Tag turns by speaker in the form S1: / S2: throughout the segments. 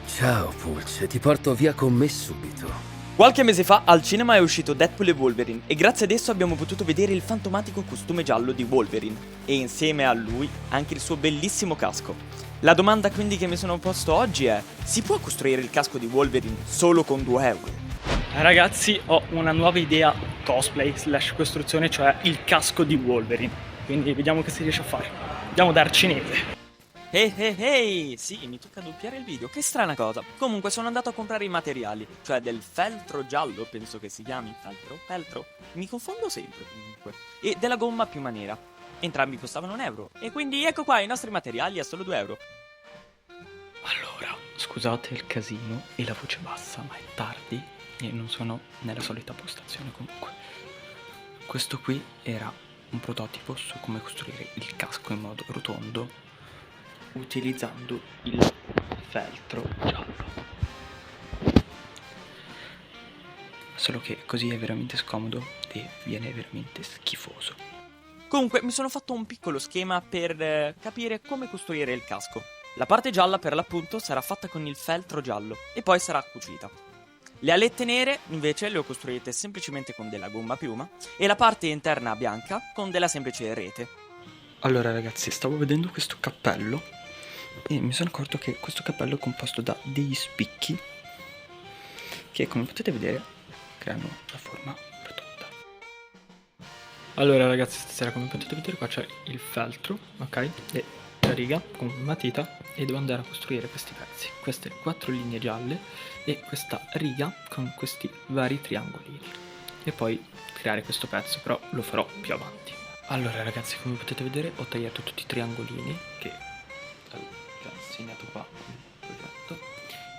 S1: Ciao Pulce, ti porto via con me subito.
S2: Qualche mese fa al cinema è uscito Deadpool e Wolverine e grazie ad esso abbiamo potuto vedere il fantomatico costume giallo di Wolverine e insieme a lui anche il suo bellissimo casco. La domanda quindi che mi sono posto oggi è: si può costruire il casco di Wolverine solo con 2 euro?
S3: Ragazzi, ho una nuova idea cosplay / costruzione, cioè il casco di Wolverine. Quindi vediamo che si riesce a fare. Andiamo a darci neve.
S2: Ehi, sì, mi tocca doppiare il video, che strana cosa. Comunque sono andato a comprare i materiali, cioè del feltro giallo, penso che si chiami feltro, mi confondo sempre comunque, e della gomma piuma nera. Entrambi costavano 1 euro, e quindi ecco qua i nostri materiali a solo 2 euro.
S3: Allora, scusate il casino e la voce bassa, ma è tardi e non sono nella solita postazione comunque. Questo qui era un prototipo su come costruire il casco in modo rotondo utilizzando il feltro giallo. Solo che così è veramente scomodo e viene veramente schifoso.
S2: Comunque mi sono fatto un piccolo schema per capire come costruire il casco. La parte gialla per l'appunto sarà fatta con il feltro giallo e poi sarà cucita. Le alette nere invece le ho costruite semplicemente con della gomma piuma e la parte interna bianca con della semplice rete.
S3: Allora ragazzi, stavo vedendo questo cappello e mi sono accorto che questo cappello è composto da degli spicchi che, come potete vedere, creano la forma rotonda. Allora ragazzi, stasera come potete vedere qua c'è il feltro, ok? E la riga con una matita e devo andare a costruire questi pezzi, queste 4 linee gialle e questa riga con questi vari triangolini e poi creare questo pezzo, però lo farò più avanti. Allora ragazzi, come potete vedere ho tagliato tutti i triangolini che avevo già segnato qua nel progetto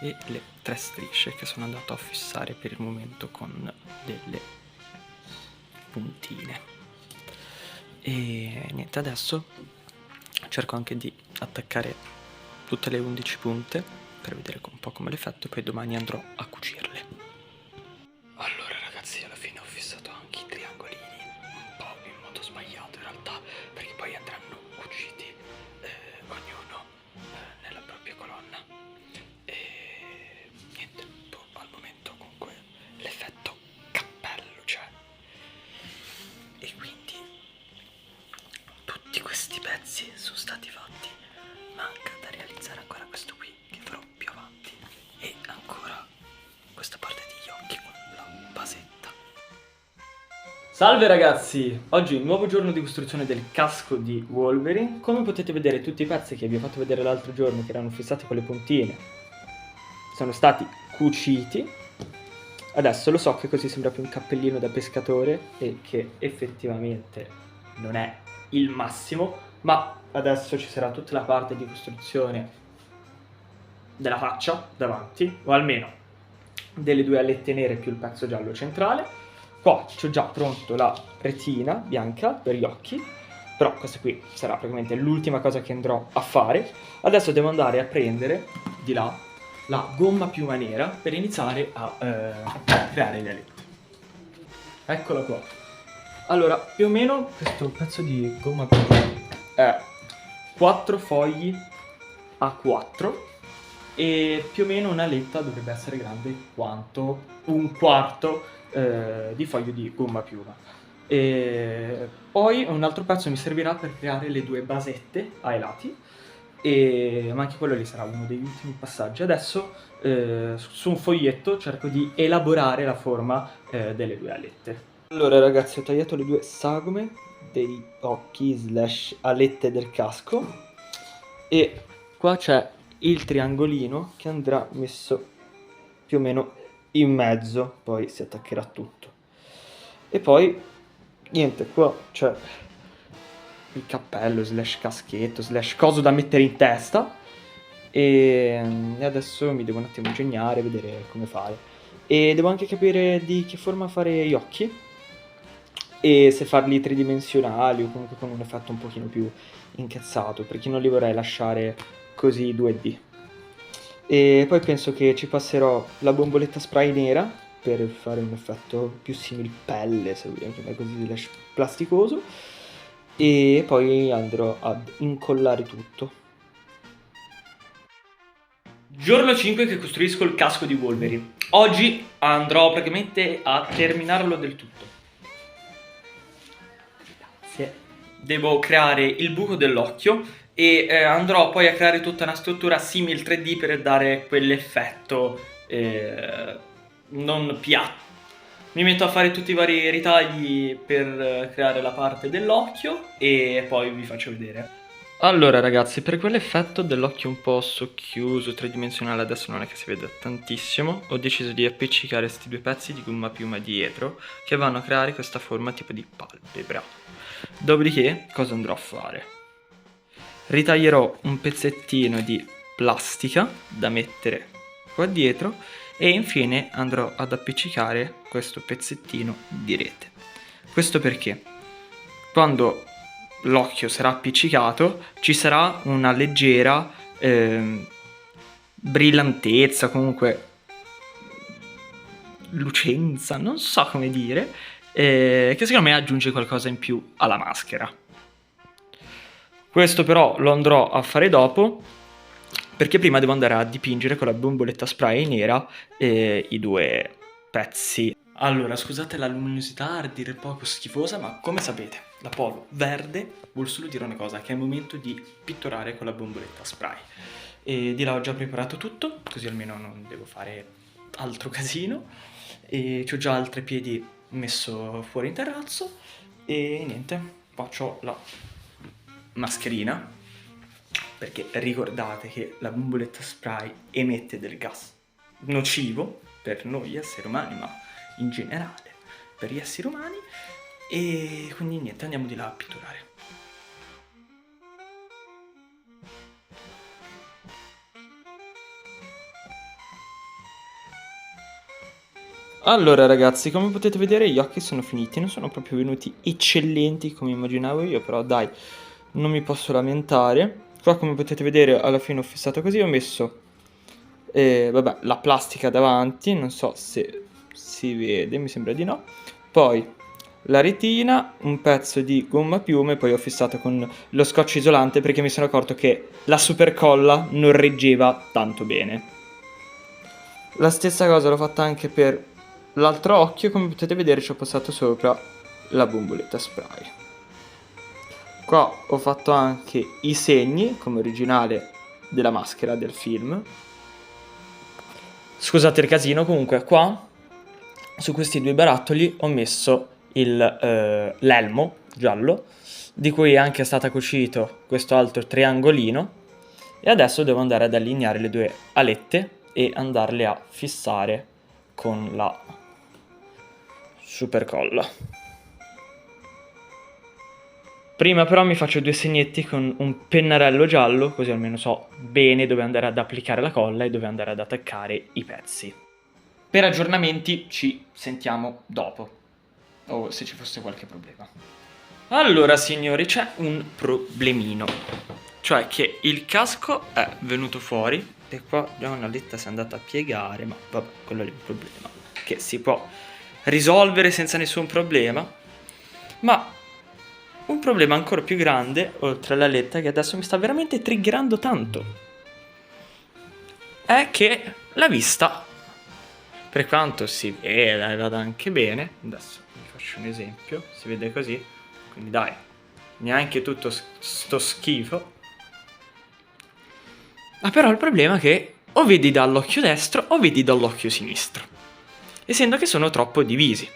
S3: e le 3 strisce che sono andato a fissare per il momento con delle puntine. E niente, adesso cerco anche di attaccare tutte le 11 punte per vedere un po' come l'effetto e poi domani andrò a cucirle. Allora ragazzi, alla fine ho fissato anche i triangolini un po' in modo sbagliato in realtà, perché poi andranno cuciti ognuno nella propria colonna. E niente, al momento comunque l'effetto cappello c'è. E quindi tutti questi pezzi sono stati fatti, manca da realizzare ancora questo qui che farò più avanti e ancora questa parte degli occhi con la basetta. Salve ragazzi, oggi è un nuovo giorno di costruzione del casco di Wolverine. Come potete vedere tutti i pezzi che vi ho fatto vedere l'altro giorno che erano fissati con le puntine sono stati cuciti. Adesso lo so che così sembra più un cappellino da pescatore e che effettivamente non è il massimo, ma adesso ci sarà tutta la parte di costruzione della faccia davanti, o almeno delle 2 alette nere più il pezzo giallo centrale. Qua c'ho già pronto la retina bianca per gli occhi, però questa qui sarà praticamente l'ultima cosa che andrò a fare. Adesso devo andare a prendere di là la gomma piuma nera per iniziare a creare le alette. Eccola qua. Allora, più o meno questo pezzo di gomma piuma è 4 fogli A4 e più o meno una aletta dovrebbe essere grande quanto un quarto di foglio di gomma piuma. E poi un altro pezzo mi servirà per creare le 2 basette ai lati, ma anche quello lì sarà uno degli ultimi passaggi. Adesso su un foglietto cerco di elaborare la forma delle 2 alette. Allora ragazzi, ho tagliato le 2 sagome dei occhi / alette del casco e qua c'è il triangolino che andrà messo più o meno in mezzo, poi si attaccherà tutto. E poi niente, qua c'è il cappello / caschetto / coso da mettere in testa e adesso mi devo un attimo ingegnare, vedere come fare. E devo anche capire di che forma fare gli occhi e se farli tridimensionali o comunque con un effetto un pochino più incazzato, perché non li vorrei lasciare così 2D. E poi penso che ci passerò la bomboletta spray nera per fare un effetto più simile pelle, se vogliamo chiamare così, / plasticoso, e poi andrò ad incollare tutto. Giorno 5 che costruisco il casco di Wolverine. Oggi andrò praticamente a terminarlo del tutto. Grazie. Devo creare il buco dell'occhio e andrò poi a creare tutta una struttura simil 3D per dare quell'effetto non piatto. Mi metto a fare tutti i vari ritagli per creare la parte dell'occhio e poi vi faccio vedere. Allora ragazzi, per quell'effetto dell'occhio un po' socchiuso, tridimensionale, adesso non è che si vede tantissimo, ho deciso di appiccicare questi due pezzi di gomma piuma dietro che vanno a creare questa forma tipo di palpebra. Dopodiché, cosa andrò a fare? Ritaglierò un pezzettino di plastica da mettere qua dietro e infine andrò ad appiccicare questo pezzettino di rete. Questo perché quando l'occhio sarà appiccicato ci sarà una leggera brillantezza, comunque lucenza, non so come dire, che secondo me aggiunge qualcosa in più alla maschera. Questo però lo andrò a fare dopo, perché prima devo andare a dipingere con la bomboletta spray nera i due pezzi. Allora, scusate la luminosità a dire poco schifosa, ma come sapete, la polo verde vuol solo dire una cosa, che è il momento di pitturare con la bomboletta spray. E di là ho già preparato tutto, così almeno non devo fare altro casino. E c'ho già altri piedi messo fuori in terrazzo. E niente, qua c'ho la mascherina, perché ricordate che la bomboletta spray emette del gas nocivo per noi esseri umani, ma in generale per gli esseri umani, e quindi niente, andiamo di là a pitturare. Allora ragazzi, come potete vedere gli occhi sono finiti, non sono proprio venuti eccellenti come immaginavo io, però dai, non mi posso lamentare. Qua come potete vedere alla fine ho fissato così, ho messo vabbè, la plastica davanti, non so se si vede, mi sembra di no. Poi la retina, un pezzo di gomma piuma e poi ho fissato con lo scotch isolante perché mi sono accorto che la super colla non reggeva tanto bene. La stessa cosa l'ho fatta anche per l'altro occhio, come potete vedere ci ho passato sopra la bomboletta spray. Qua ho fatto anche i segni come originale della maschera del film. Scusate il casino, comunque qua su questi due barattoli ho messo l'elmo giallo, di cui è anche stato cucito questo altro triangolino, e adesso devo andare ad allineare le due alette e andarle a fissare con la super colla. Prima però mi faccio due segnetti con un pennarello giallo, così almeno so bene dove andare ad applicare la colla e dove andare ad attaccare i pezzi. Per aggiornamenti ci sentiamo dopo, o se ci fosse qualche problema. Allora signori, c'è un problemino, cioè che il casco è venuto fuori e qua già una letta si è andata a piegare, ma vabbè, quello è il problema, che si può risolvere senza nessun problema. Ma un problema ancora più grande, oltre alla letta, che adesso mi sta veramente triggerando tanto, è che la vista, per quanto si veda e vada anche bene, adesso vi faccio un esempio, si vede così, quindi dai, neanche tutto sto schifo. Ma però il problema è che o vedi dall'occhio destro o vedi dall'occhio sinistro, essendo che sono troppo divisi.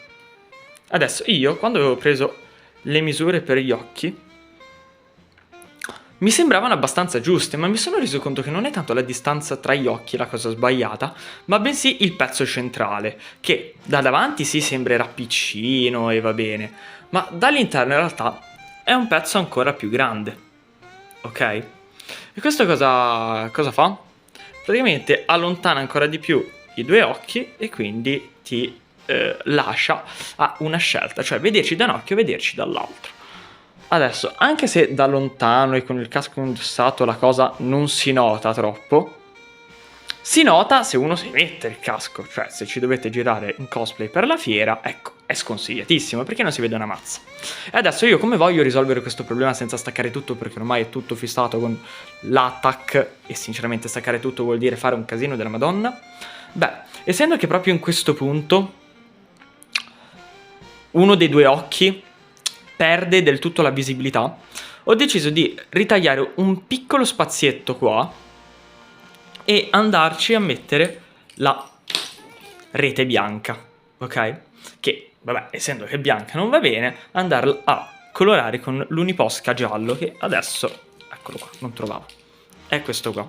S3: Adesso io, quando avevo preso le misure per gli occhi, mi sembravano abbastanza giuste, ma mi sono reso conto che non è tanto la distanza tra gli occhi la cosa sbagliata, ma bensì il pezzo centrale, che da davanti sì sembrerà piccino e va bene, ma dall'interno in realtà è un pezzo ancora più grande, ok? E questo cosa fa? Praticamente allontana ancora di più i due occhi e quindi ti lascia a una scelta, cioè vederci da un occhio o vederci dall'altro. Adesso, anche se da lontano e con il casco indossato la cosa non si nota troppo, Si nota se uno si mette il casco, cioè se ci dovete girare in cosplay per la fiera, ecco, è sconsigliatissimo perché non si vede una mazza. E adesso io come voglio risolvere questo problema senza staccare tutto, perché ormai è tutto fissato con l'attack e sinceramente staccare tutto vuol dire fare un casino della Madonna? Beh, essendo che proprio in questo punto uno dei due occhi perde del tutto la visibilità, ho deciso di ritagliare un piccolo spazietto qua e andarci a mettere la rete bianca, ok? Che, vabbè, essendo che bianca non va bene, andarla a colorare con l'uniposca giallo, che adesso, eccolo qua, non trovavo, è questo qua,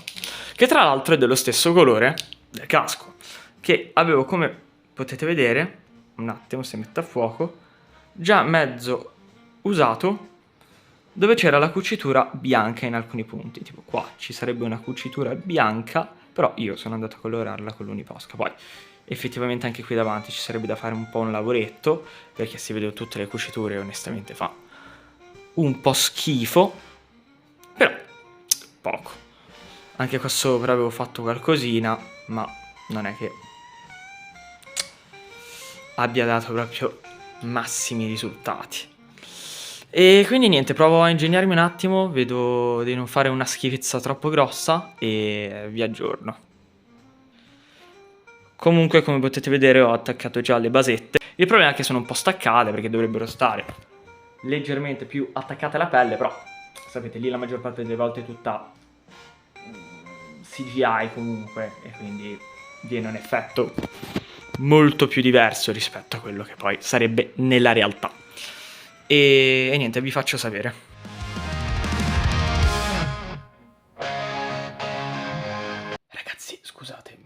S3: che tra l'altro è dello stesso colore del casco, che avevo, come potete vedere, un attimo se metto a fuoco, già mezzo usato, dove c'era la cucitura bianca in alcuni punti, tipo qua ci sarebbe una cucitura bianca, però io sono andato a colorarla con l'uniposca. Poi effettivamente anche qui davanti ci sarebbe da fare un po' un lavoretto, perché si vedono tutte le cuciture e onestamente fa un po' schifo, però poco. Anche qua sopra avevo fatto qualcosina, ma non è che abbia dato proprio massimi risultati. E quindi niente, provo a ingegnarmi un attimo, vedo di non fare una schifezza troppo grossa e vi aggiorno. Comunque, come potete vedere, ho attaccato già le basette. Il problema è che sono un po' staccate perché dovrebbero stare leggermente più attaccate alla pelle, però sapete, lì la maggior parte delle volte è tutta CGI comunque e quindi viene un effetto molto più diverso rispetto a quello che poi sarebbe nella realtà. E niente, vi faccio sapere. Ragazzi, scusate,